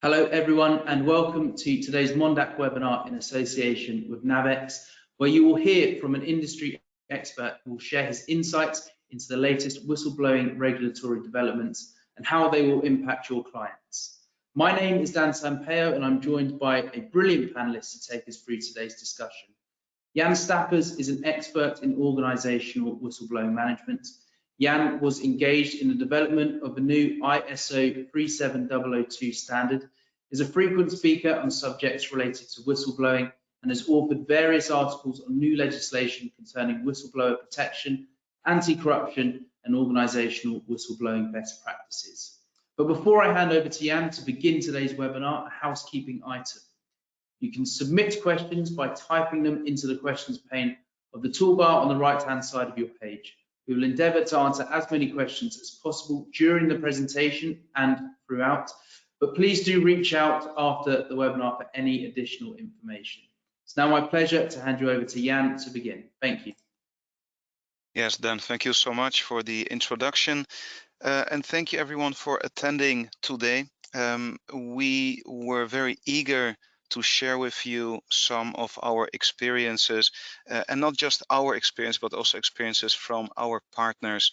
Hello everyone and welcome to today's Mondac webinar in association with NAVEX, where you will hear from an industry expert who will share his insights into the latest whistleblowing regulatory developments and how they will impact your clients. My name is Dan Sampaio and I'm joined by a brilliant panelist to take us through today's discussion. Jan Stappers is an expert in organisational whistleblowing management. Jan was engaged in the development of a new ISO 37002 standard, is a frequent speaker on subjects related to whistleblowing, and has authored various articles on new legislation concerning whistleblower protection, anti-corruption, and organisational whistleblowing best practices. But before I hand over to Jan to begin today's webinar, a housekeeping item. You can submit questions by typing them into the questions pane of the toolbar on the right-hand side of your page. We will endeavour to answer as many questions as possible during the presentation and throughout, but please do reach out after the webinar for any additional information. It's now my pleasure to hand you over to Jan to begin. Thank you. Yes, Dan, thank you so much for the introduction, and thank you everyone for attending today. We were very eager to share with you some of our experiences, and not just our experience, but also experiences from our partners,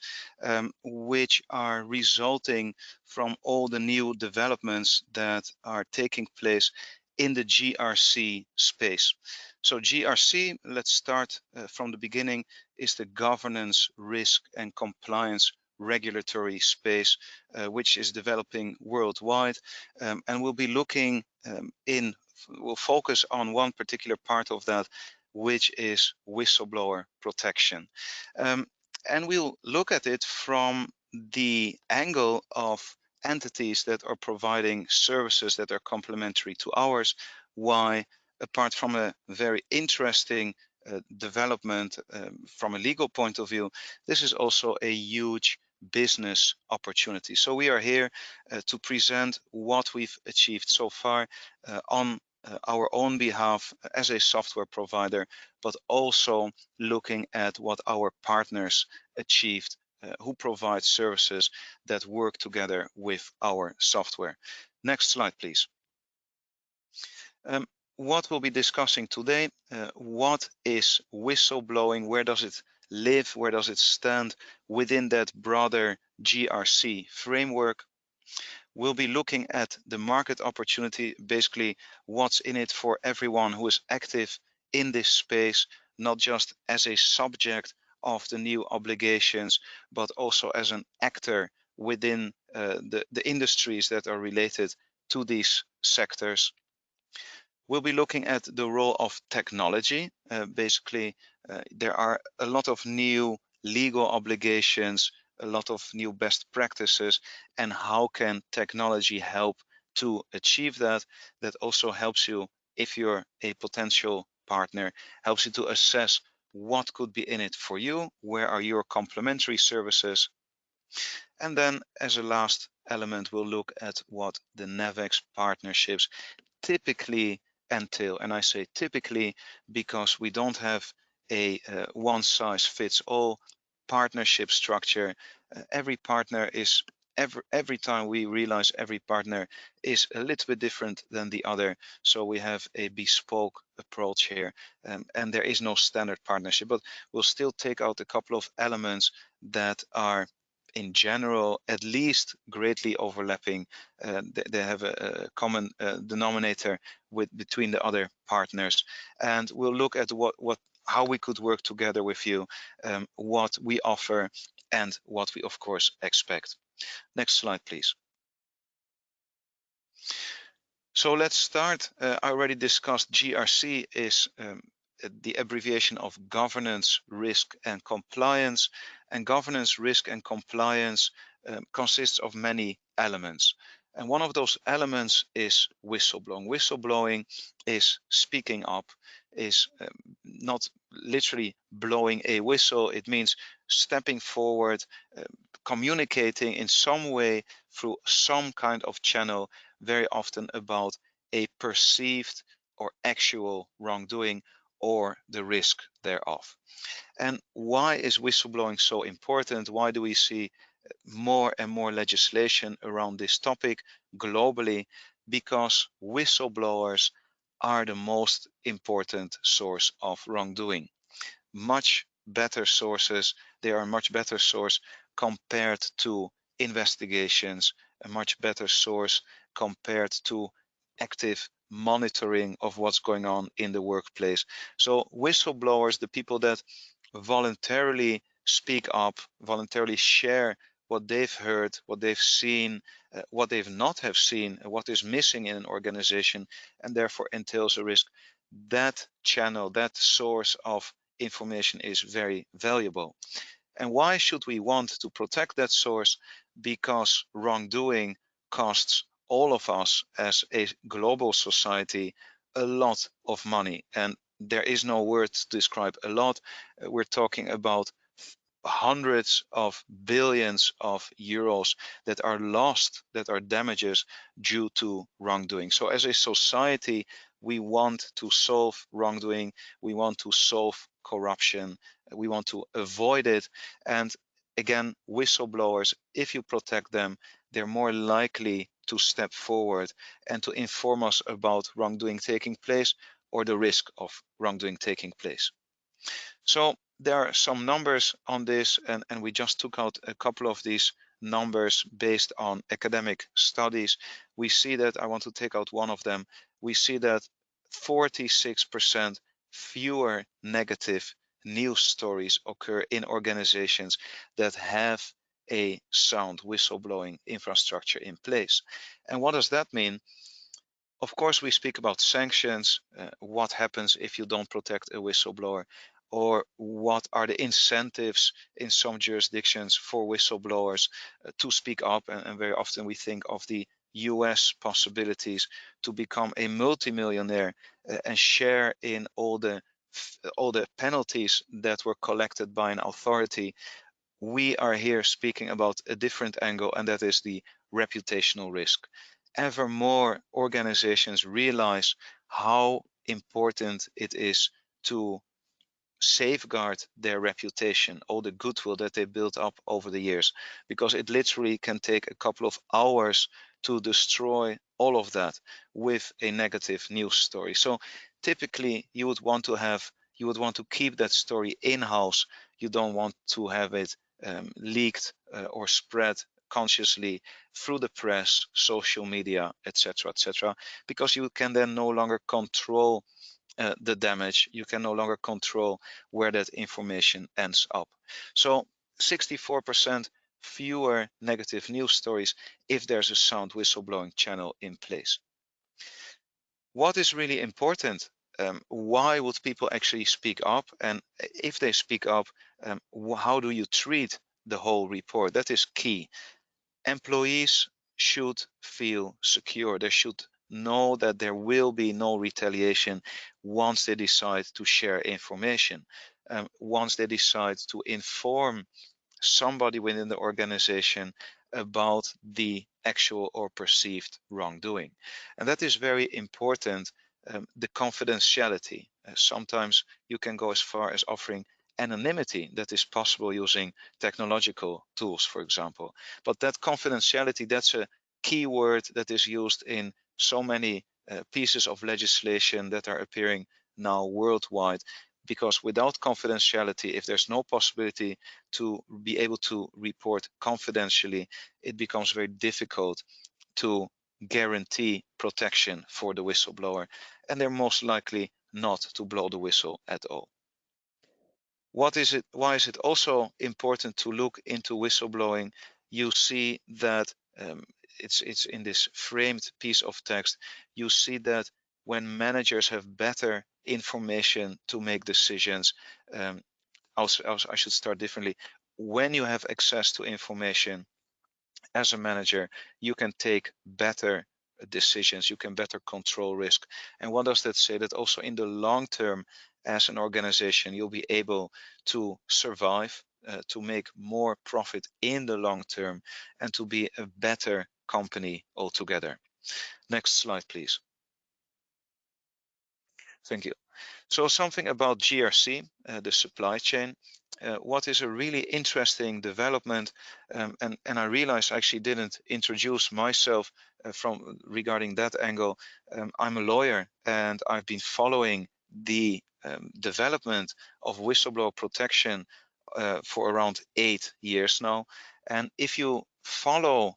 which are resulting from all the new developments that are taking place in the GRC space. So GRC, let's start from the beginning, is the governance, risk and compliance regulatory space, which is developing worldwide, and we'll be looking we'll focus on one particular part of that, which is whistleblower protection. And we'll look at it from the angle of entities that are providing services that are complementary to ours. Why, apart from a very interesting development from a legal point of view, this is also a huge business opportunity. So we are here to present what we've achieved so far on our own behalf as a software provider, but also looking at what our partners achieved who provide services that work together with our software. Next slide, please. What we'll be discussing today, what is whistleblowing, where does it live, where does it stand within that broader GRC framework. We'll be looking at the market opportunity, basically what's in it for everyone who is active in this space, not just as a subject of the new obligations, but also as an actor within the industries that are related to these sectors. We'll be looking at the role of technology. There are a lot of new legal obligations, a lot of new best practices, and how can technology help to achieve that? That also helps you, if you're a potential partner, helps you to assess what could be in it for you, where are your complementary services. And then as a last element, we'll look at what the NAVEX partnerships typically entail. And I say typically because we don't have a one-size-fits-all partnership structure. Every partner is, every time we realize every partner is a little bit different than the other. So we have a bespoke approach here, and there is no standard partnership, but we'll still take out a couple of elements that are in general at least greatly overlapping. They have a common denominator between the other partners, and we'll look at how we could work together with you, what we offer and what we of course expect. Next slide, please. So let's start. I already discussed GRC is the abbreviation of governance, risk and compliance. And governance, risk and compliance consists of many elements. And one of those elements is whistleblowing. Whistleblowing is speaking up, is not literally blowing a whistle. It means stepping forward, communicating in some way through some kind of channel, very often about a perceived or actual wrongdoing or the risk thereof. And why is whistleblowing so important? Why do we see more and more legislation around this topic globally? because whistleblowers are the most important source of wrongdoing. Much better sources, they are a much better source compared to investigations, a much better source compared to active monitoring of what's going on in the workplace. So whistleblowers, the people that voluntarily speak up, voluntarily share what they've heard, what they've seen, what they've not have seen, what is missing in an organization, and therefore entails a risk. That channel, that source of information is very valuable. And why should we want to protect that source? Because wrongdoing costs all of us as a global society a lot of money. And there is no word to describe a lot. We're talking about hundreds of billions of euros that are lost, that are damages due to wrongdoing. So as a society, we want to solve wrongdoing, we want to solve corruption, we want to avoid it. And again, whistleblowers, if you protect them, they're more likely to step forward and to inform us about wrongdoing taking place or the risk of wrongdoing taking place. So there are some numbers on this, and we just took out a couple of these numbers based on academic studies. We see that, I want to take out one of them, we see that 46% fewer negative news stories occur in organizations that have a sound whistleblowing infrastructure in place. And what does that mean? Of course, we speak about sanctions, what happens if you don't protect a whistleblower, or what are the incentives in some jurisdictions for whistleblowers to speak up. And very often we think of the US possibilities to become a multimillionaire and share in all the penalties that were collected by an authority. We are here speaking about a different angle, and that is the reputational risk. Ever more organizations realize how important it is to safeguard their reputation, all the goodwill that they built up over the years, because it literally can take a couple of hours to destroy all of that with a negative news story. So typically you would want to keep that story in-house. You don't want to have it leaked or spread consciously through the press, social media, etc., because you can then no longer control the damage. You can no longer control where that information ends up. So 64% fewer negative news stories if there's a sound whistleblowing channel in place. What is really important? Why would people actually speak up? And if they speak up, how do you treat the whole report? That is key. Employees should feel secure. They should know that there will be no retaliation once they decide to share information, once they decide to inform somebody within the organization about the actual or perceived wrongdoing. And that is very important, the confidentiality. Sometimes you can go as far as offering anonymity that is possible using technological tools, for example. But that confidentiality, that's a key word that is used in so many pieces of legislation that are appearing now worldwide, because without confidentiality, if there's no possibility to be able to report confidentially, it becomes very difficult to guarantee protection for the whistleblower, and they're most likely not to blow the whistle at all. What is it? Why is it also important to look into whistleblowing? You see that it's in this framed piece of text. You see that when managers have better information to make decisions, I should start differently. When you have access to information as a manager, you can take better decisions, you can better control risk. And what does that say? That also in the long term, as an organization, you'll be able to survive, to make more profit in the long term, and to be a better company altogether. Next slide, please. Thank you. So something about GRC, the supply chain. what is a really interesting development, and I realized I actually didn't introduce myself from regarding that angle. I'm a lawyer, and I've been following the development of whistleblower protection for around 8 years now. And if you follow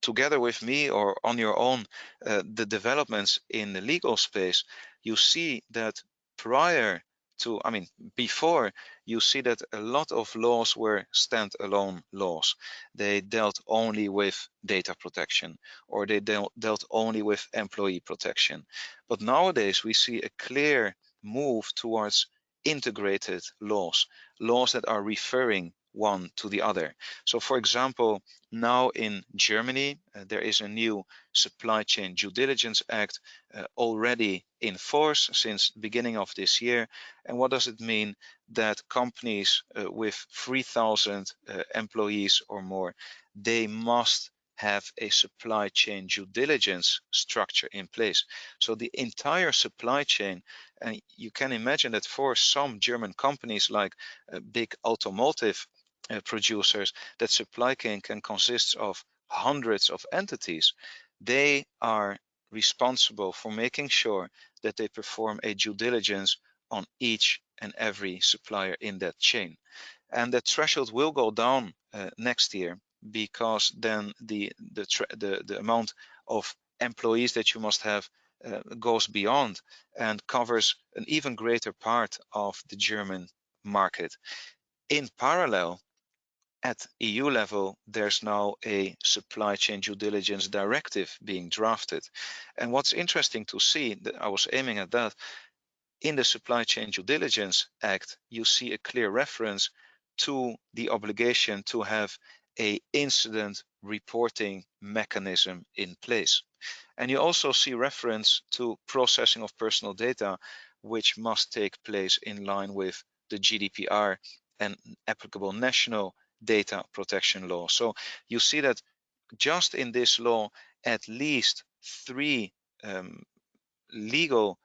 together with me or on your own the developments in the legal space, you see that prior to, I mean, before, you see that a lot of laws were standalone laws. They dealt only with data protection, or they dealt only with employee protection. But nowadays we see a clear move towards integrated laws, laws that are referring one to the other. So for example, now in Germany, there is a new Supply Chain Due Diligence Act already in force since the beginning of this year. And what does it mean? That companies with 3,000 employees or more, they must have a supply chain due diligence structure in place. So the entire supply chain, and you can imagine that for some German companies like big automotive producers, that supply chain can consist of hundreds of entities. They are responsible for making sure that they perform a due diligence on each and every supplier in that chain. And that threshold will go down next year, because then the amount of employees that you must have goes beyond and covers an even greater part of the German market. In parallel, at EU level, there's now a supply chain due diligence directive being drafted. And what's interesting to see, that I was aiming at that, in the Supply Chain Due Diligence Act, you see a clear reference to the obligation to have a incident reporting mechanism in place. And you also see reference to processing of personal data, which must take place in line with the GDPR and applicable national data protection law. So you see that just in this law, at least 3 legal,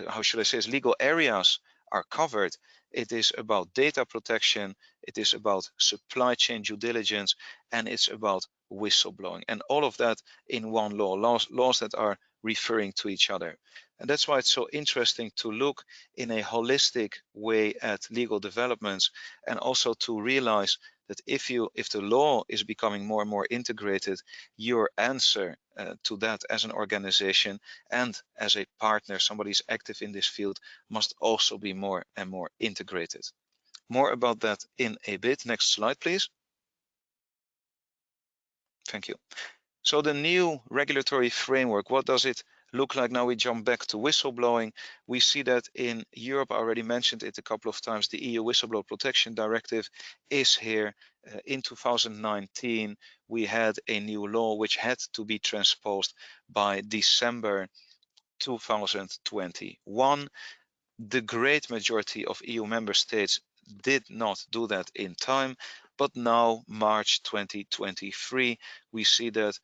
how should I say, legal areas are covered. It is about data protection, it is about supply chain due diligence, and it's about whistleblowing. And all of that in one law, laws that are referring to each other. And that's why it's so interesting to look in a holistic way at legal developments, and also to realize that if the law is becoming more and more integrated, your answer to that as an organization and as a partner, somebody who's active in this field, must also be more and more integrated. More about that in a bit. Next slide, please. Thank you. So the new regulatory framework, what does it look like? Now we jump back to whistleblowing. We see that in Europe, I already mentioned it a couple of times, the EU Whistleblower Protection Directive is here. In 2019, we had a new law which had to be transposed by December 2021. The great majority of EU member states did not do that in time, but now March 2023, we see that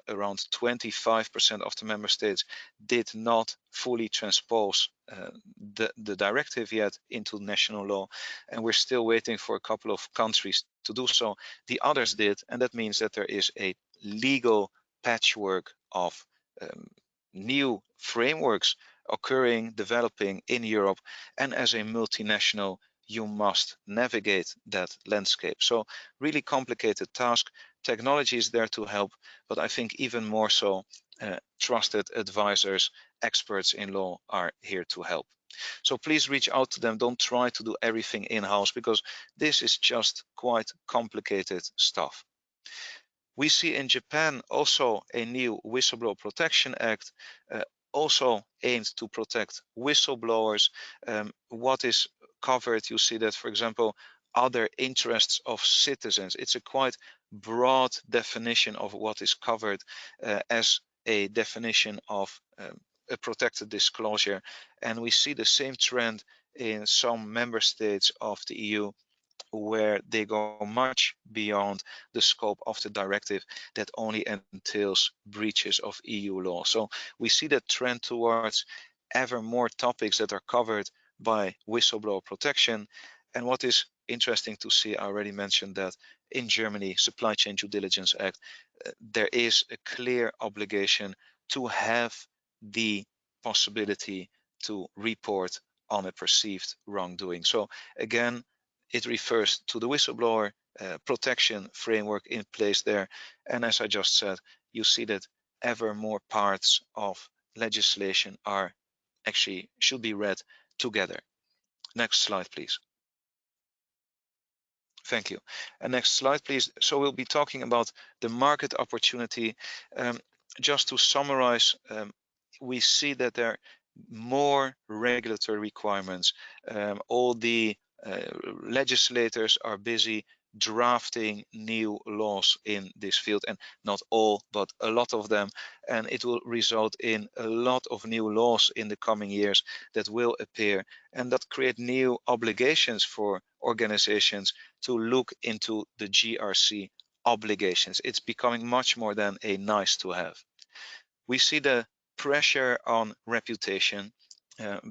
around 25% of the member states did not fully transpose the directive yet into national law, and we're still waiting for a couple of countries to do so. The others did, and that means that there is a legal patchwork of new frameworks occurring, developing in Europe, and as a multinational, you must navigate that landscape. So really complicated task. Technology is there to help, but I think even more so, trusted advisors, experts in law are here to help. So please reach out to them. Don't try to do everything in-house, because this is just quite complicated stuff. We see in Japan also a new Whistleblower Protection Act, also aimed to protect whistleblowers. What is covered, you see that, for example, other interests of citizens. It's a quite broad definition of what is covered as a definition of a protected disclosure. And we see the same trend in some member states of the EU, where they go much beyond the scope of the directive that only entails breaches of EU law. So we see that trend towards ever more topics that are covered by whistleblower protection. And what is interesting to see, I already mentioned that in Germany, Supply Chain Due Diligence Act, there is a clear obligation to have the possibility to report on a perceived wrongdoing. So again, it refers to the whistleblower protection framework in place there. And as I just said, you see that ever more parts of legislation are actually should be read together. Next slide, please. Thank you. And next slide, please. So we'll be talking about the market opportunity. Just to summarize, we see that there are more regulatory requirements. All the legislators are busy drafting new laws in this field, and not all, but a lot of them, and it will result in a lot of new laws in the coming years that will appear, and that create new obligations for organizations to look into the GRC obligations. It's becoming much more than a nice to have. We see the pressure on reputation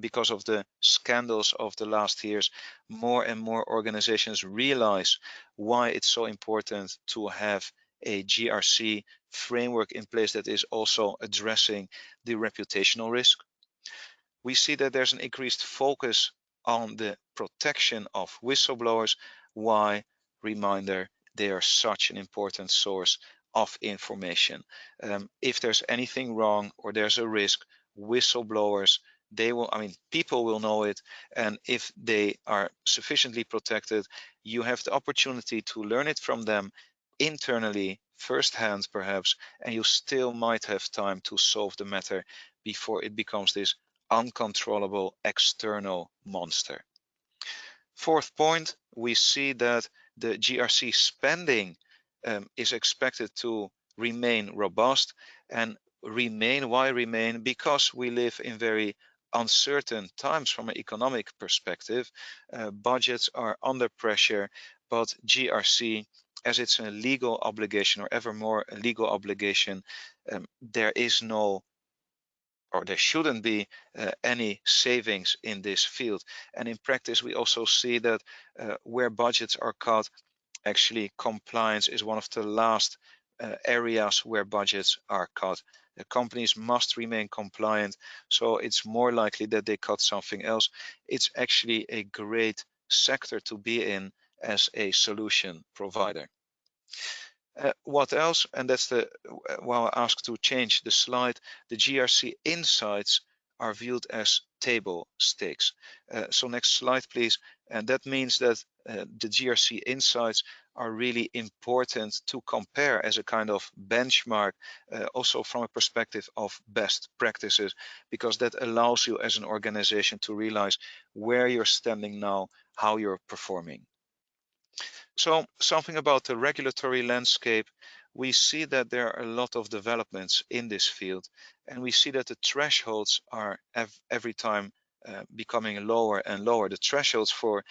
because of the scandals of the last years. More and more organizations realize why it's so important to have a GRC framework in place that is also addressing the reputational risk. We see that there's an increased focus on the protection of whistleblowers. Why? Reminder, they are such an important source of information. If there's anything wrong or there's a risk, whistleblowers, people will know it, and if they are sufficiently protected, you have the opportunity to learn it from them internally, firsthand perhaps, and you still might have time to solve the matter before it becomes this uncontrollable external monster. Fourth point, we see that the GRC spending is expected to remain robust, and why remain? Because we live in very uncertain times from an economic perspective. Budgets are under pressure, but GRC, as it's a legal obligation, or ever more a legal obligation, there is no, or there shouldn't be any savings in this field. And in practice, we also see that where budgets are cut, actually compliance is one of the last areas where budgets are cut. The companies must remain compliant, so it's more likely that they cut something else. It's actually a great sector to be in as a solution provider. What else? And that's the while I asked to change the slide, the GRC insights are viewed as table stakes. So next slide, please. And that means that the GRC insights are really important to compare as a kind of benchmark, also from a perspective of best practices, because that allows you as an organization to realize where you're standing now, how you're performing. So something about the regulatory landscape, we see that there are a lot of developments in this field, and we see that the thresholds are every time becoming lower and lower. The thresholds for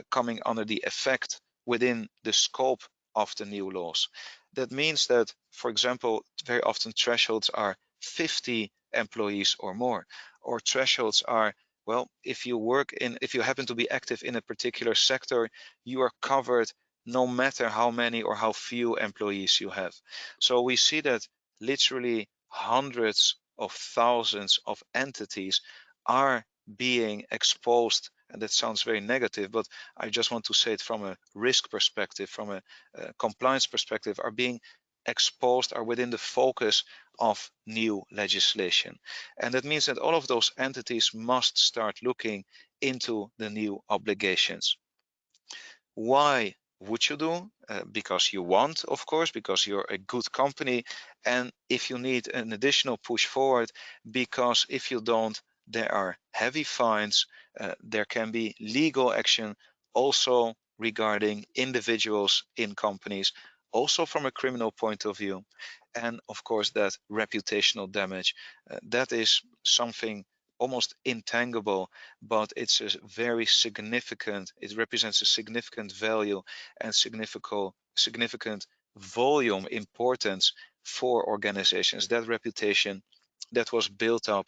coming under the effect within the scope of the new laws. That means that, for example, very often thresholds are 50 employees or more, or thresholds are, well, if you happen to be active in a particular sector, you are covered no matter how many or how few employees you have. So we see that literally hundreds of thousands of entities are being exposed, and that sounds very negative, but I just want to say it from a risk perspective, from a compliance perspective, are being exposed, are within the focus of new legislation. And that means that all of those entities must start looking into the new obligations. Why would you do? Because you want, of course, because you're a good company, and if you need an additional push forward, because if you don't, there are heavy fines, there can be legal action also regarding individuals in companies, also from a criminal point of view, and of course that reputational damage, that is something almost intangible, but it's a very significant, it represents a significant value and significant volume importance for organizations. That reputation that was built up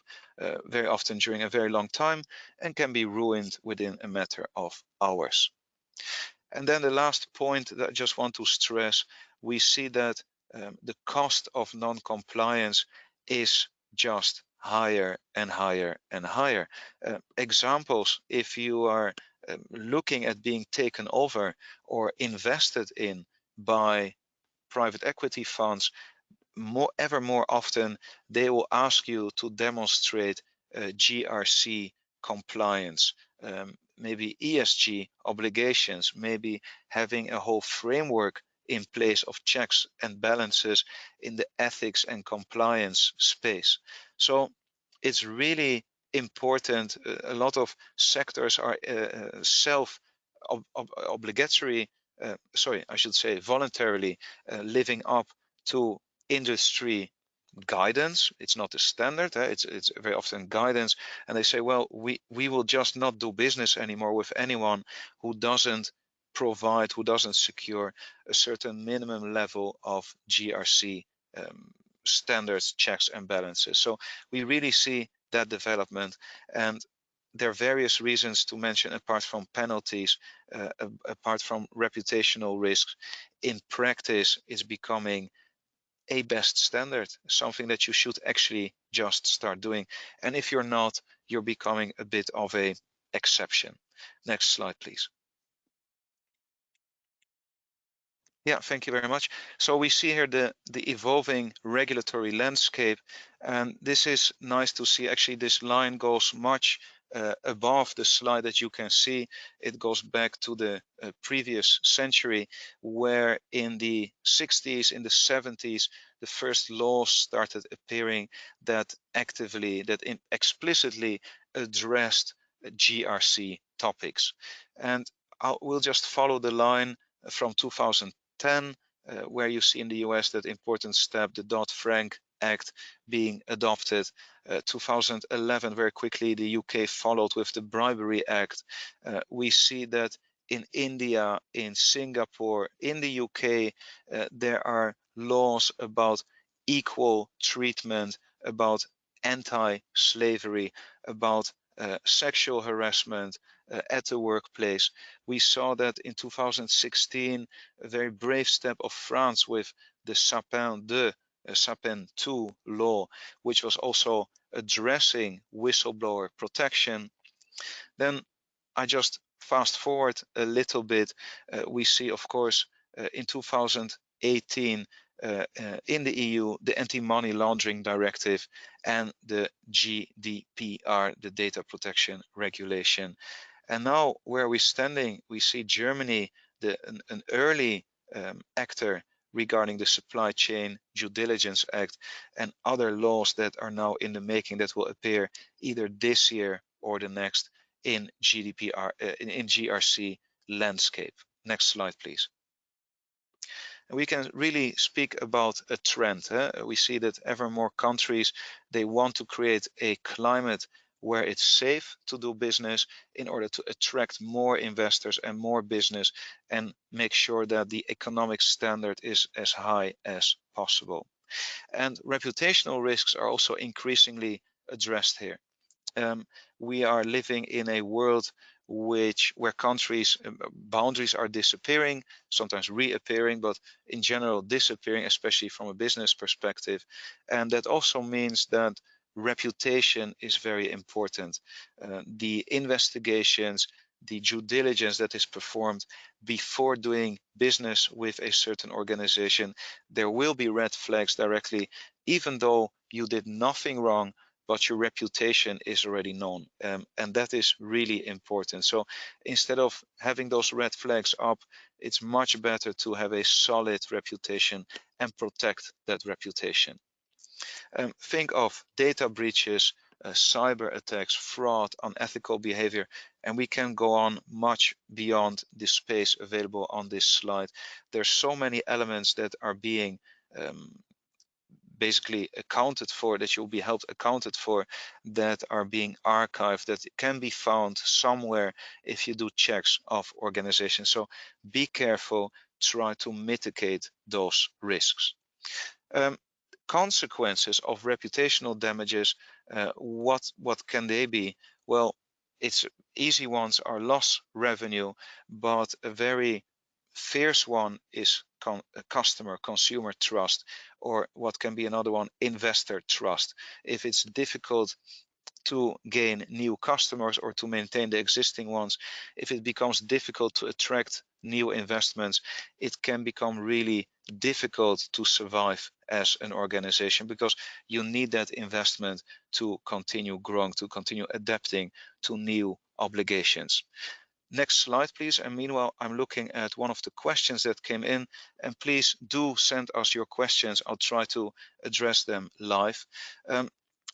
very often during a very long time and can be ruined within a matter of hours. And then the last point that I just want to stress, we see that the cost of non-compliance is just higher and higher and higher. Examples, if you are looking at being taken over or invested in by private equity funds, ever more often they will ask you to demonstrate GRC compliance, maybe ESG obligations, maybe having a whole framework in place of checks and balances in the ethics and compliance space. So it's really important. A lot of sectors are obligatory, I should say voluntarily living up to industry guidance. It's not a standard, it's very often guidance, and they say, well, we will just not do business anymore with anyone who doesn't secure a certain minimum level of GRC standards, checks and balances. So we really see that development, and there are various reasons to mention apart from penalties, apart from reputational risks. In practice, it's becoming a best standard, something that you should actually just start doing. And if you're not, you're becoming a bit of a exception. Next slide, please. Yeah, thank you very much. So we see here the evolving regulatory landscape, and this is nice to see. Actually, this line goes much above the slide that you can see. It goes back to the previous century, where in the 60s, in the 70s, the first laws started appearing that explicitly addressed GRC topics. And we'll just follow the line from 2010, where you see in the US that important step, the Dodd-Frank Act being adopted. 2011, very quickly, the UK followed with the Bribery Act. We see that in India, in Singapore, in the UK, there are laws about equal treatment, about anti-slavery, about sexual harassment at the workplace. We saw that in 2016, a very brave step of France with the Sapin 2 law, which was also addressing whistleblower protection. Then I just fast forward a little bit. We see, of course, in 2018, in the EU, the Anti-Money Laundering Directive and the GDPR, the Data Protection Regulation. And now where we're standing, we see Germany, an early actor regarding the Supply Chain Due Diligence Act and other laws that are now in the making that will appear either this year or the next in GDPR, in GRC landscape. Next slide, please. And we can really speak about a trend. We see that ever more countries, they want to create a climate where it's safe to do business in order to attract more investors and more business and make sure that the economic standard is as high as possible. And reputational risks are also increasingly addressed here. We are living in a world where countries boundaries are disappearing, sometimes reappearing, but in general disappearing, especially from a business perspective. And that also means that reputation is very important. The investigations, the due diligence that is performed before doing business with a certain organization, there will be red flags directly, even though you did nothing wrong, but your reputation is already known, and that is really important. So instead of having those red flags up, it's much better to have a solid reputation and protect that reputation. Think of data breaches, cyber attacks, fraud, unethical behavior, and we can go on much beyond the space available on this slide. There's so many elements that are being basically accounted for, that you'll be held accounted for, that are being archived, that can be found somewhere if you do checks of organizations. So be careful, try to mitigate those risks. Consequences of reputational damages, what can they be? Well, It's easy ones are loss revenue, but a very fierce one is customer consumer trust, or what can be another one, investor trust. If it's difficult to gain new customers or to maintain the existing ones, if it becomes difficult to attract new investments, it can become really difficult to survive as an organization, because you need that investment to continue growing, to continue adapting to new obligations. Next slide, please. And meanwhile, I'm looking at one of the questions that came in, and please do send us your questions. I'll try to address them live.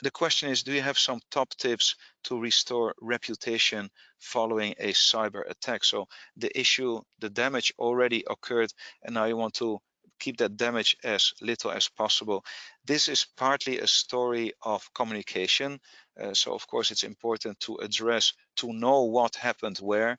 The question is, do you have some top tips to restore reputation following a cyber attack? So the issue, the damage already occurred, and now you want to keep that damage as little as possible. This is partly a story of communication. So of course it's important to address, to know what happened where,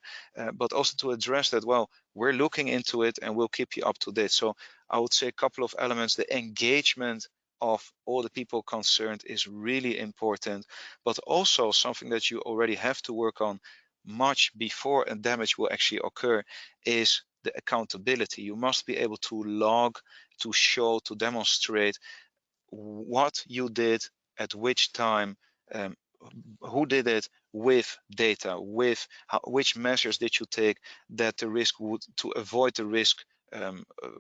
but also to address that, well, we're looking into it and we'll keep you up to date. So I would say a couple of elements. The engagement of all the people concerned is really important, but also something that you already have to work on much before a damage will actually occur is the accountability. You must be able to log, to show, to demonstrate what you did at which time, um, who did it, with data, with which measures did you take that the risk would, to avoid the risk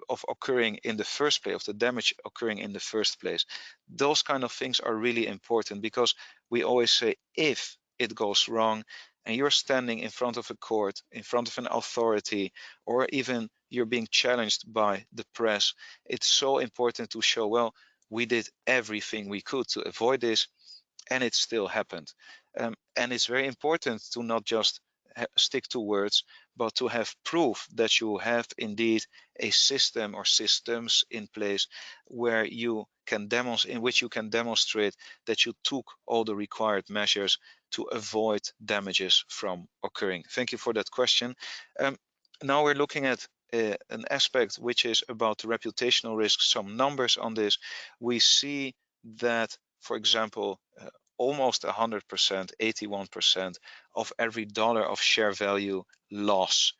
of occurring in the first place, of the damage occurring in the first place. Those kind of things are really important, because we always say if it goes wrong and you're standing in front of a court, in front of an authority, or even you're being challenged by the press, it's so important to show, well, we did everything we could to avoid this, and it still happened. And it's very important to not just stick to words, but to have proof that you have indeed a system or systems in place where you can demonstrate, in which you can demonstrate that you took all the required measures to avoid damages from occurring. Thank you for that question. Now we're looking at an aspect which is about the reputational risk, some numbers on this. We see that, for example, almost 100%, 81% of every dollar of share value loss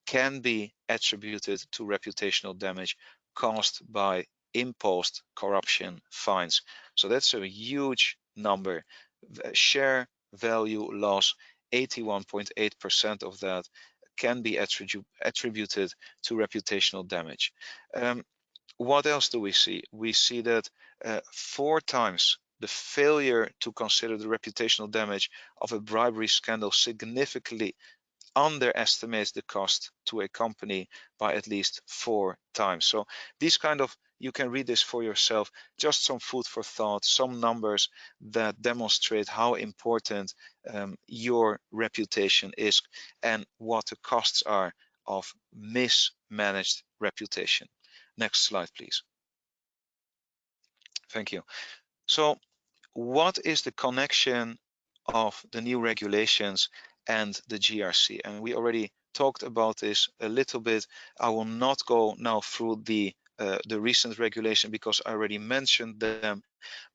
can be attributed to reputational damage caused by imposed corruption fines. So that's a huge number. Share value loss, 81.8% of that can be attributed to reputational damage. What else do we see? We see that 4 times the failure to consider the reputational damage of a bribery scandal significantly underestimates the cost to a company by at least 4 times. So these kind of, you can read this for yourself, just some food for thought, some numbers that demonstrate how important your reputation is and what the costs are of mismanaged reputation. Next slide, please. Thank you. So what is the connection of the new regulations and the GRC? And we already talked about this a little bit. I will not go now through the recent regulation because I already mentioned them,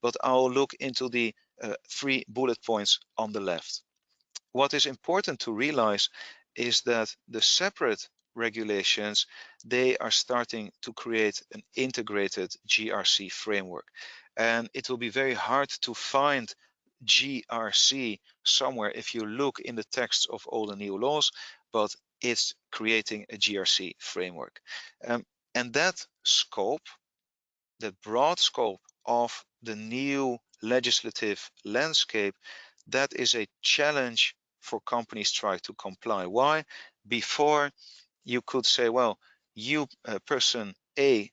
but I'll look into the 3 bullet points on the left. What is important to realize is that the separate regulations, they are starting to create an integrated GRC framework. And it will be very hard to find GRC somewhere if you look in the text of all the new laws, but it's creating a GRC framework. And that scope, that broad scope of the new legislative landscape, that is a challenge for companies try to comply. Why? Before you could say, well, you person A,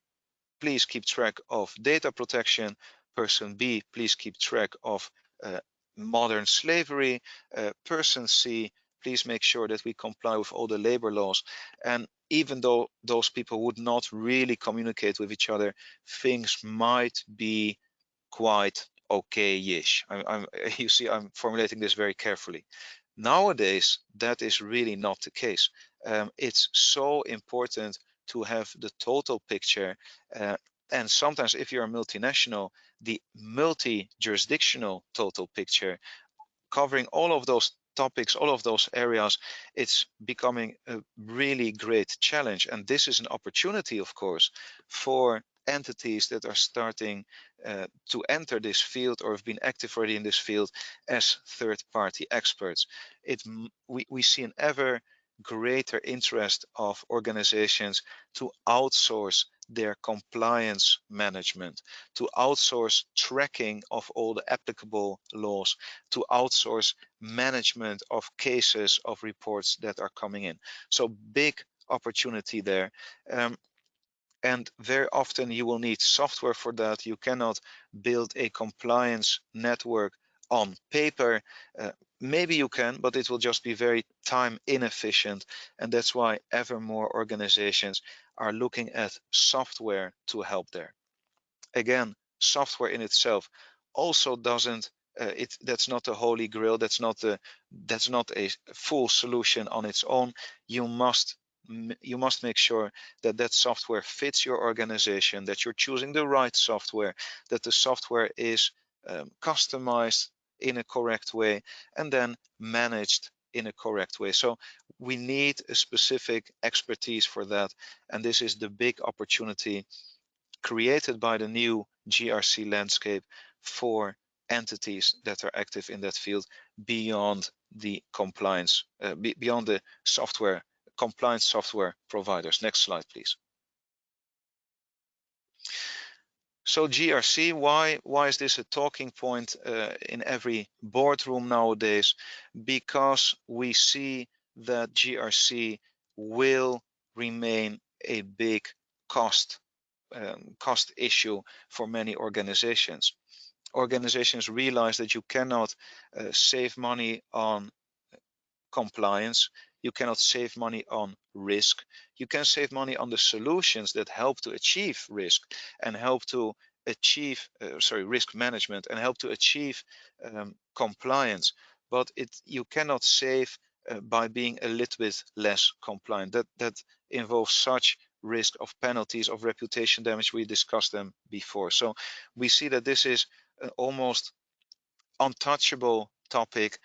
please keep track of data protection. Person B, please keep track of modern slavery. Person C, please make sure that we comply with all the labor laws. And even though those people would not really communicate with each other, things might be quite okay-ish. You see, I'm formulating this very carefully. Nowadays, that is really not the case. It's so important to have the total picture. And sometimes if you're a multinational, the multi-jurisdictional total picture, covering all of those topics, all of those areas, it's becoming a really great challenge. And this is an opportunity, of course, for entities that are starting to enter this field or have been active already in this field as third-party experts. We see an ever greater interest of organizations to outsource their compliance management, to outsource tracking of all the applicable laws, to outsource management of cases, of reports that are coming in. So big opportunity there. And very often you will need software for that. You cannot build a compliance network on paper. Maybe you can, but it will just be very time inefficient. And that's why ever more organizations are looking at software to help there. Again, software in itself also doesn't, that's not the holy grail. That's not a full solution on its own. You must make sure that that software fits your organization, that you're choosing the right software, that the software is customized in a correct way, and then managed in a correct way. So we need a specific expertise for that, and this is the big opportunity created by the new GRC landscape for entities that are active in that field beyond the compliance, beyond the software, compliance software providers. Next slide, please. So GRC, why is this a talking point in every boardroom nowadays? Because we see that GRC will remain a big cost issue for many organizations. Organizations realize that you cannot save money on compliance, you cannot save money on risk. You can save money on the solutions that help to achieve risk and help to achieve risk management and help to achieve compliance, but you cannot save by being a little bit less compliant. That involves such risk of penalties, of reputation damage. We discussed them before. So we see that this is almost untouchable topic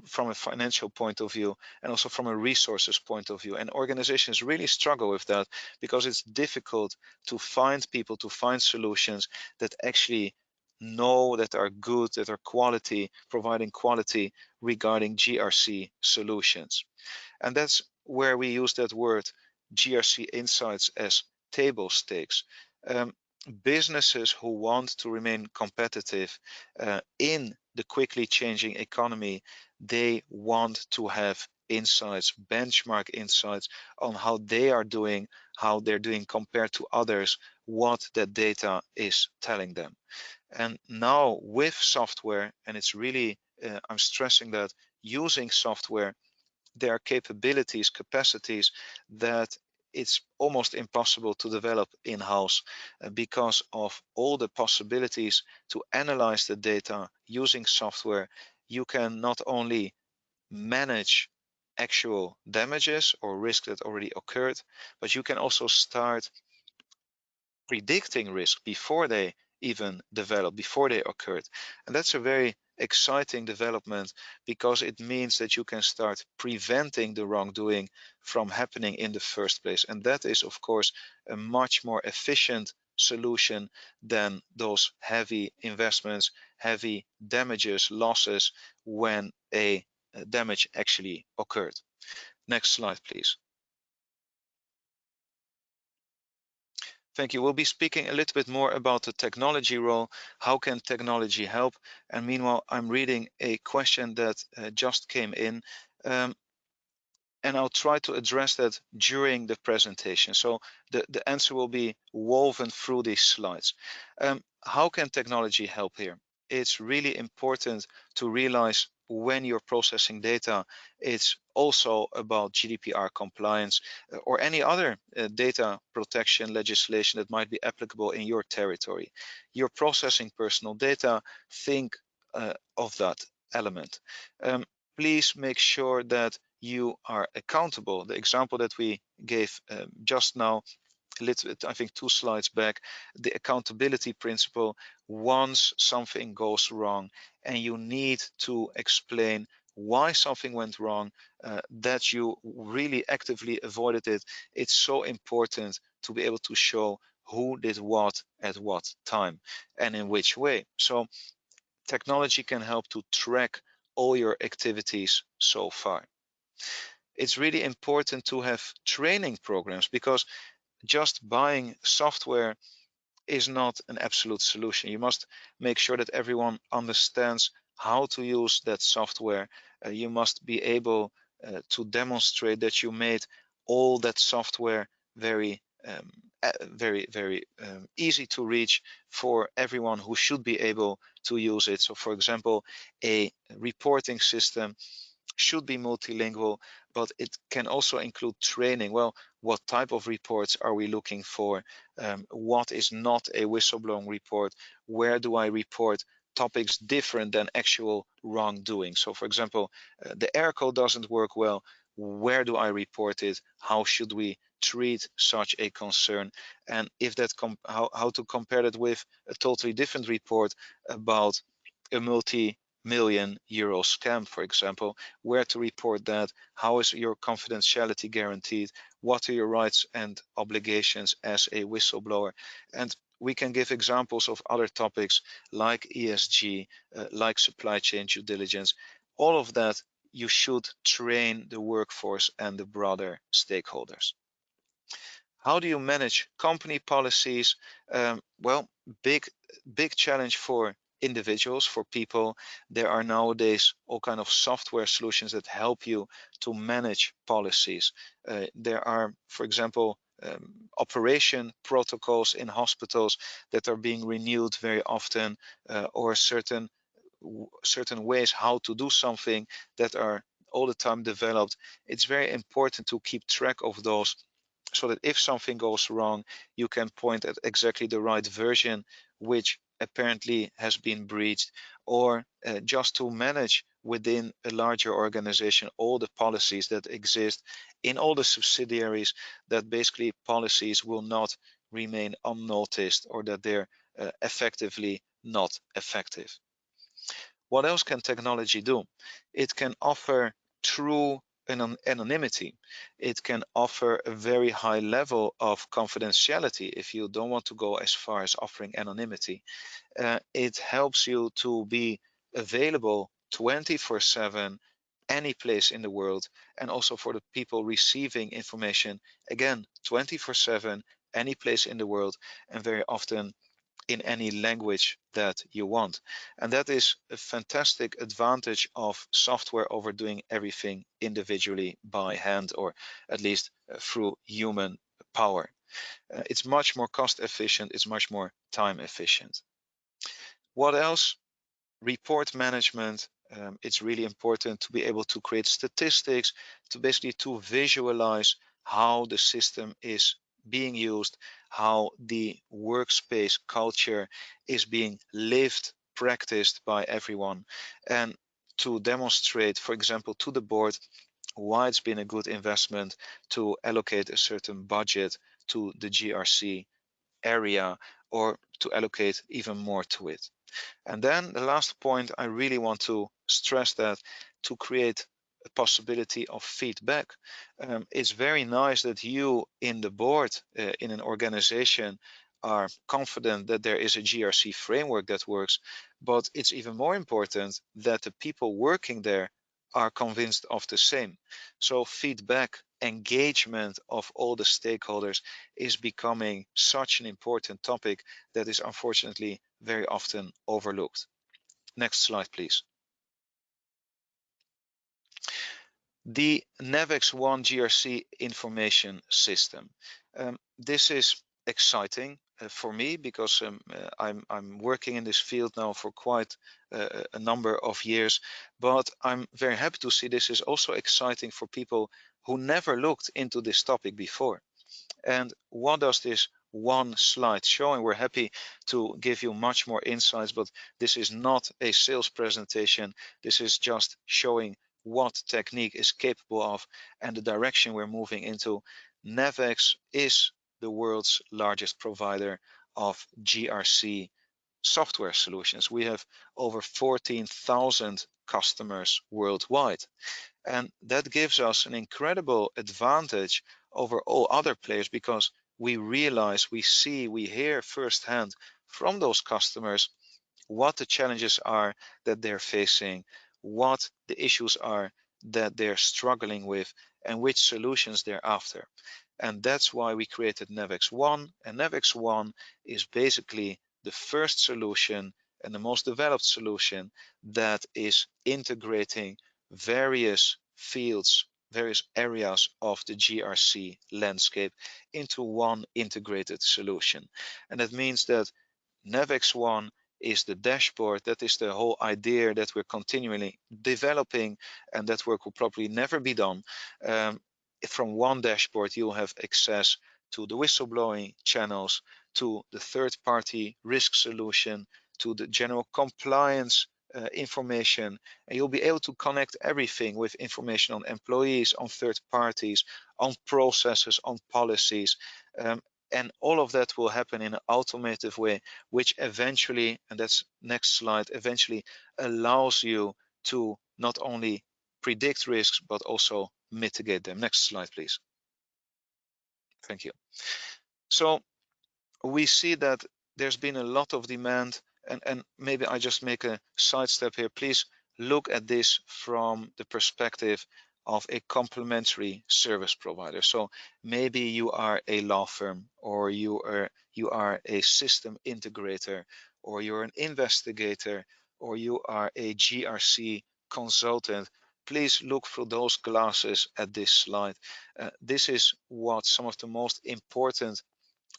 from a financial point of view and also from a resources point of view. And organizations really struggle with that because it's difficult to find people, to find solutions that actually know, that are good, that are quality, providing quality regarding GRC solutions. And that's where we use that word GRC insights as table stakes. Businesses who want to remain competitive in the quickly changing economy, they want to have insights, benchmark insights on how they are doing, how they're doing compared to others, what that data is telling them. And now with software, and it's really, I'm stressing that, using software, there are capabilities, capacities that it's almost impossible to develop in-house because of all the possibilities to analyze the data using software. You can not only manage actual damages or risk that already occurred, but you can also start predicting risk before they even develop, before they occurred. And that's a very exciting development because it means that you can start preventing the wrongdoing from happening in the first place. And that is, of course, a much more efficient solution than those heavy investments, heavy damages, losses when a damage actually occurred. Next slide, please. Thank you. We'll be speaking a little bit more about the technology role. How can technology help? And meanwhile, I'm reading a question that just came in. And I'll try to address that during the presentation. So the answer will be woven through these slides. How can technology help here? It's really important to realize when you're processing data, it's also about GDPR compliance or any other data protection legislation that might be applicable in your territory. You're processing personal data, think of that element. Please make sure that you are accountable. The example that we gave just now, a little bit, I think 2 slides back, the accountability principle. Once something goes wrong and you need to explain why something went wrong, that you really actively avoided it. It's so important to be able to show who did what at what time and in which way. So technology can help to track all your activities so far. It's really important to have training programs, because just buying software is not an absolute solution. You must make sure that everyone understands how to use that software. You must be able to demonstrate that you made all that software very easy to reach for everyone who should be able to use it. So for example, a reporting system should be multilingual, but it can also include training. Well, what type of reports are we looking for? What is not a whistleblowing report? Where do I report topics different than actual wrongdoing? So for example, the air code doesn't work well. Where do I report it? How should we treat such a concern? And if that how to compare it with a totally different report about a multi-million euro scam, for example, where to report that, how is your confidentiality guaranteed, what are your rights and obligations as a whistleblower. And we can give examples of other topics like ESG, like supply chain due diligence. All of that you should train the workforce and the broader stakeholders. How do you manage company policies? Well, big challenge for individuals, for people. There are nowadays all kind of software solutions that help you to manage policies. There are, for example, operation protocols in hospitals that are being renewed very often, or certain ways how to do something that are all the time developed. It's very important to keep track of those, so that if something goes wrong, you can point at exactly the right version which apparently has been breached, or just to manage within a larger organization all the policies that exist in all the subsidiaries, that basically policies will not remain unnoticed, or that they're effectively not effective. What else can technology do? It can offer true anonymity. It can offer a very high level of confidentiality if you don't want to go as far as offering anonymity. It helps you to be available 24/7, any place in the world, and also for the people receiving information, again, 24/7, any place in the world, and very often in any language that you want. And that is a fantastic advantage of software over doing everything individually by hand, or at least through human power. It's much more cost efficient, it's much more time efficient. What else? Report management. It's really important to be able to create statistics, to basically to visualize how the system is being used, how the workspace culture is being lived, practiced by everyone, and to demonstrate, for example, to the board why it's been a good investment to allocate a certain budget to the GRC area, or to allocate even more to it. And then the last point, I really want to stress that to create a possibility of feedback. It's very nice that you in the board, in an organization, are confident that there is a GRC framework that works, but it's even more important that the people working there are convinced of the same. So feedback, engagement of all the stakeholders is becoming such an important topic that is unfortunately very often overlooked. Next slide, please. The NAVEX One GRC information system. This is exciting for me, because I'm working in this field now for quite a number of years, but I'm very happy to see this is also exciting for people who never looked into this topic before. And what does this one slide show? And we're happy to give you much more insights, but this is not a sales presentation. This is just showing what technique is capable of and the direction we're moving into. NAVEX is the world's largest provider of GRC software solutions. We have over 14,000 customers worldwide. And that gives us an incredible advantage over all other players, because we realize, we see, we hear firsthand from those customers what the challenges are that they're facing, what the issues are that they're struggling with, and which solutions they're after. And that's why we created NAVEX One. And NAVEX One is basically the first solution and the most developed solution that is integrating various fields, various areas of the GRC landscape into one integrated solution. And that means that NAVEX One is the dashboard. That is the whole idea that we're continually developing, and that work will probably never be done. From one dashboard, you'll have access to the whistleblowing channels, to the third-party risk solution, to the general compliance information, and you'll be able to connect everything with information on employees, on third parties, on processes, on policies. And all of that will happen in an automated way, which eventually, and that's next slide, eventually allows you to not only predict risks, but also mitigate them. Next slide, please. Thank you. So we see that there's been a lot of demand, and maybe I just make a sidestep here. Please look at this from the perspective of a complementary service provider. So maybe you are a law firm, or you are a system integrator, or you're an investigator, or you are a GRC consultant. Please look through those glasses at this slide. This is what some of the most important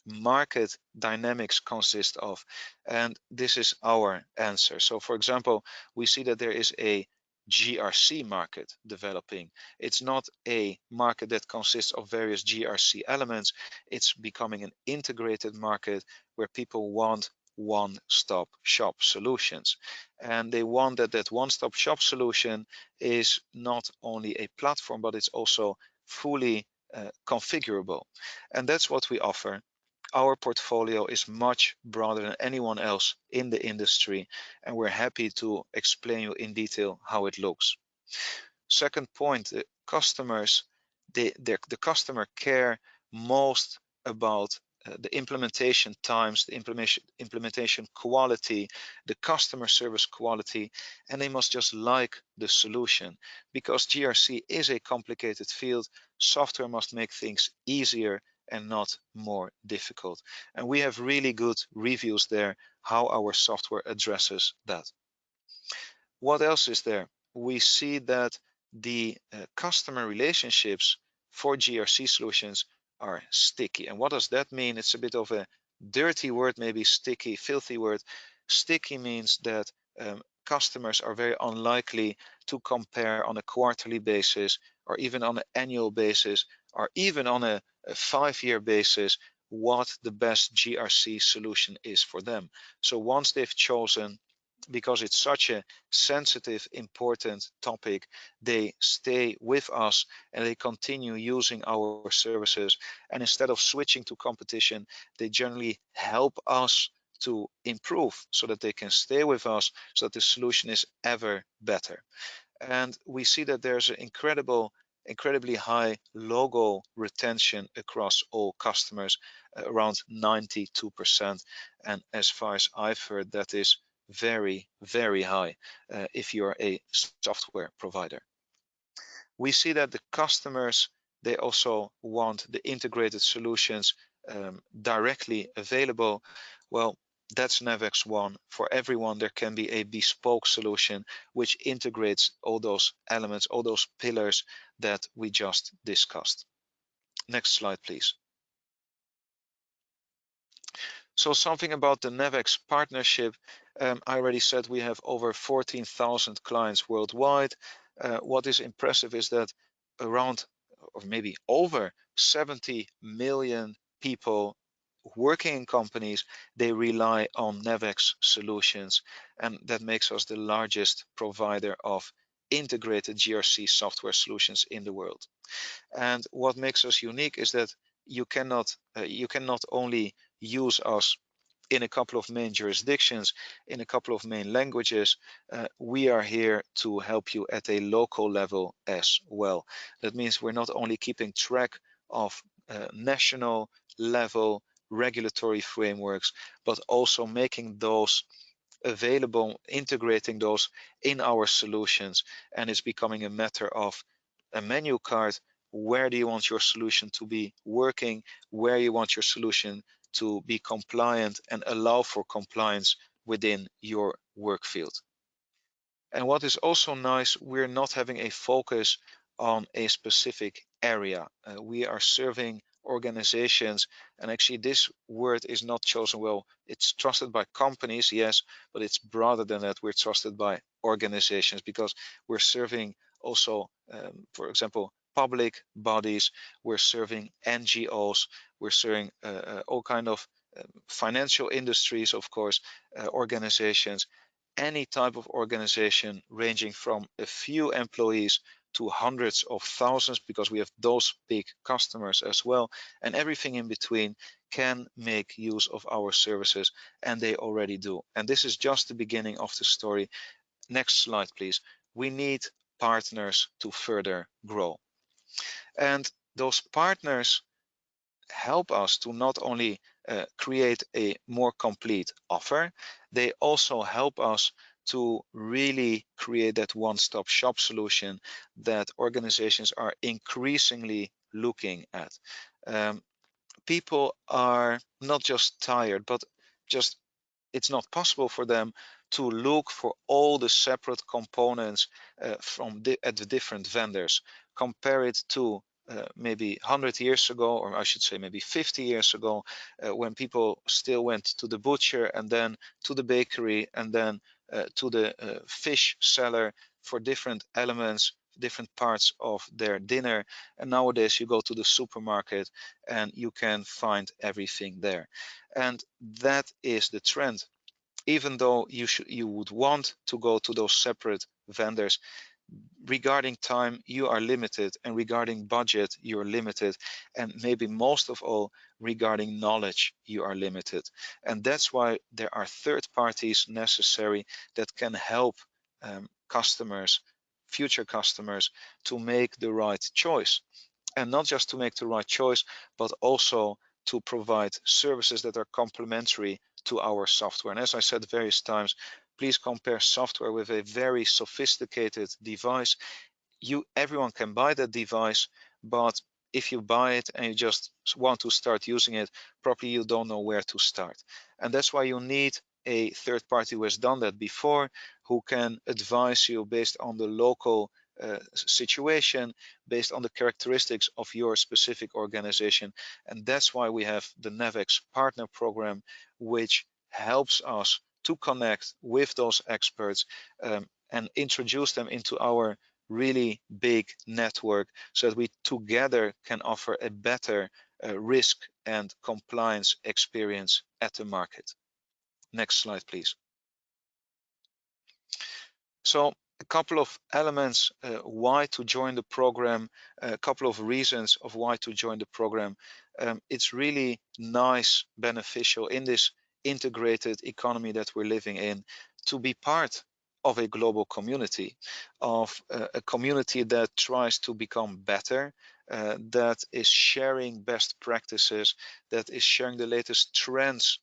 market dynamics consist of, and this is our answer. So for example, we see that there is a GRC market developing. It's not a market that consists of various GRC elements. It's becoming an integrated market where people want one-stop shop solutions, and they want that one-stop shop solution is not only a platform, but it's also fully configurable, and that's what we offer. Our portfolio is much broader than anyone else in the industry, and we're happy to explain you in detail how it looks. Second point, the customers, the customer care most about the implementation times, the implementation quality, the customer service quality, and they must just like the solution, because GRC is a complicated field. Software must make things easier and not more difficult. And we have really good reviews there how our software addresses that. What else is there? We see that the customer relationships for GRC solutions are sticky. And what does that mean? It's a bit of a dirty word, maybe sticky, filthy word. Sticky means that customers are very unlikely to compare on a quarterly basis, or even on an annual basis, or even on a 5-year basis what the best GRC solution is for them. So once they've chosen, because it's such a sensitive, important topic, they stay with us and they continue using our services. And instead of switching to competition, they generally help us to improve so that they can stay with us, so that the solution is ever better. And we see that there's an incredibly high logo retention across all customers, around 92%. And as far as I've heard, that is very, very high if you're a software provider. We see that the customers, they also want the integrated solutions directly available. Well, that's NAVEX One. For everyone, there can be a bespoke solution which integrates all those elements, all those pillars that we just discussed. Next slide, please. So something about the NAVEX partnership. I already said we have over 14,000 clients worldwide. What is impressive is that around, or maybe over 70 million people working in companies, they rely on NAVEX solutions, and that makes us the largest provider of integrated GRC software solutions in the world. And what makes us unique is that you cannot only use us in a couple of main jurisdictions, in a couple of main languages. We are here to help you at a local level as well. That means we're not only keeping track of national level regulatory frameworks, but also making those available, integrating those in our solutions. And it's becoming a matter of a menu card. Where do you want your solution to be working? Where you want your solution to be compliant and allow for compliance within your work field. And what is also nice, we're not having a focus on a specific area. We are serving organizations, and actually this word is not chosen well. It's trusted by companies, yes, but it's broader than that. We're trusted by organizations because we're serving also, for example, public bodies, we're serving NGOs, we're serving all kind of financial industries, of course, organizations, any type of organization ranging from a few employees to hundreds of thousands, because we have those big customers as well, and everything in between can make use of our services, and they already do. And this is just the beginning of the story. Next slide, please. We need partners to further grow. And those partners help us to not only create a more complete offer, they also help us to really create that one-stop shop solution that organizations are increasingly looking at. People are not just tired, but just it's not possible for them to look for all the separate components at the different vendors. Compare it to maybe 100 years ago, or I should say maybe 50 years ago, when people still went to the butcher and then to the bakery and then to the fish seller for different elements, different parts of their dinner. And nowadays you go to the supermarket and you can find everything there. And that is the trend. Even though you would want to go to those separate vendors, regarding time you are limited, and regarding budget you're limited, and maybe most of all regarding knowledge you are limited. And that's why there are third parties necessary that can help customers, future customers, to make the right choice. And not just to make the right choice, but also to provide services that are complementary to our software. And as I said various times, please compare software with a very sophisticated device. Everyone can buy that device, but if you buy it and you just want to start using it properly, you don't know where to start. And that's why you need a third party who has done that before, who can advise you based on the local situation, based on the characteristics of your specific organization. And that's why we have the NAVEX Partner Program, which helps us to connect with those experts and introduce them into our really big network, so that we together can offer a better risk and compliance experience at the market. Next slide, please. So a couple of elements why to join the program, a couple of reasons of why to join the program. It's really nice, beneficial in this integrated economy that we're living in, to be part of a global community, of a community that tries to become better, that is sharing best practices, that is sharing the latest trends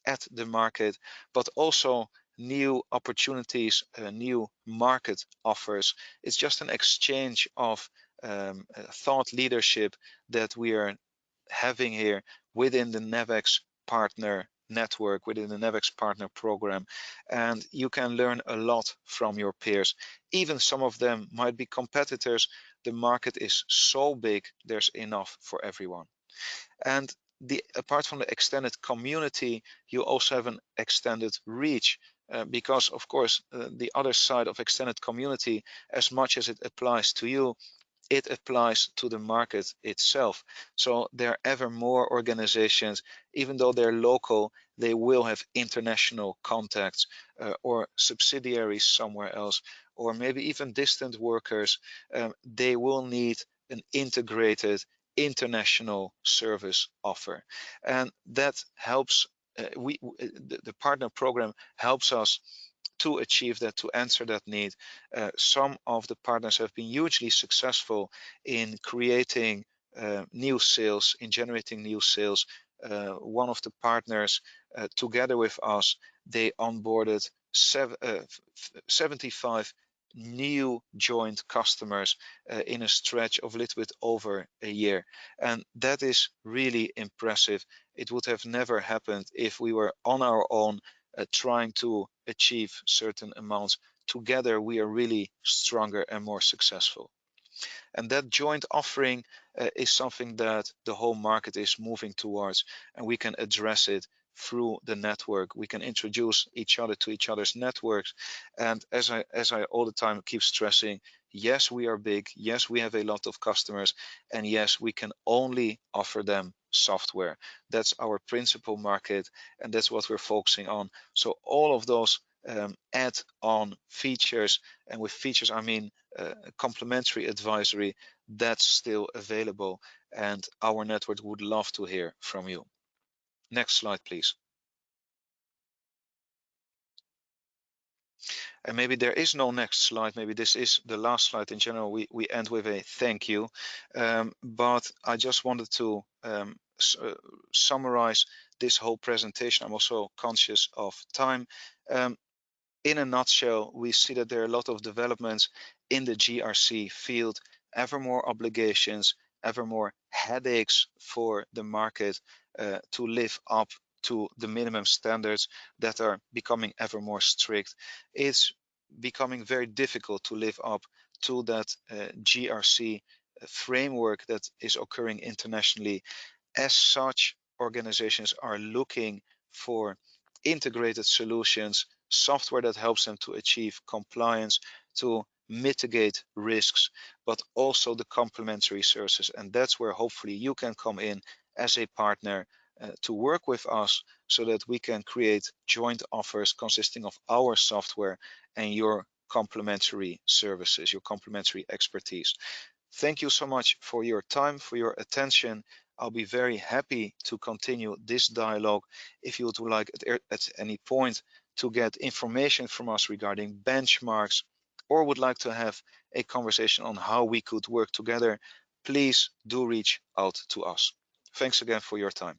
at the market, but also new opportunities, new market offers. It's just an exchange of thought leadership that we are having here within the NAVEX partner network, within the NAVEX partner program. And you can learn a lot from your peers. Even some of them might be competitors. The market is so big, there's enough for everyone. And apart from the extended community, you also have an extended reach, because of course the other side of extended community, as much as it applies to you, it applies to the market itself. So there are ever more organizations, even though they're local, they will have international contacts or subsidiaries somewhere else, or maybe even distant workers. They will need an integrated international service offer, and that helps the partner program helps us to achieve that, to answer that need. Some of the partners have been hugely successful in creating new sales, in generating new sales. One of the partners, together with us, they onboarded 75 new joint customers in a stretch of a little bit over a year. And that is really impressive. It would have never happened if we were on our own trying to achieve certain amounts. Together, we are really stronger and more successful. And that joint offering is something that the whole market is moving towards, and we can address it through the network. We can introduce each other to each other's networks. And as I all the time keep stressing, yes, we are big, yes, we have a lot of customers, and yes, we can only offer them software. That's our principal market, and that's what we're focusing on. So all of those add-on features, and with features I mean complementary advisory, that's still available, and our network would love to hear from you. Next slide, please. And maybe there is no next slide. Maybe this is the last slide. In general, we end with a thank you. But I just wanted to summarize this whole presentation. I'm also conscious of time. In a nutshell, we see that there are a lot of developments in the GRC field, ever more obligations, ever more headaches for the market to live up to the minimum standards that are becoming ever more strict. It's becoming very difficult to live up to that GRC framework that is occurring internationally. As such, organizations are looking for integrated solutions, software that helps them to achieve compliance, to mitigate risks, but also the complementary services. And that's where hopefully you can come in as a partner to work with us so that we can create joint offers consisting of our software and your complementary services, your complementary expertise. Thank you so much for your time, for your attention. I'll be very happy to continue this dialogue. If you would like at any point to get information from us regarding benchmarks, or would like to have a conversation on how we could work together, please do reach out to us. Thanks again for your time.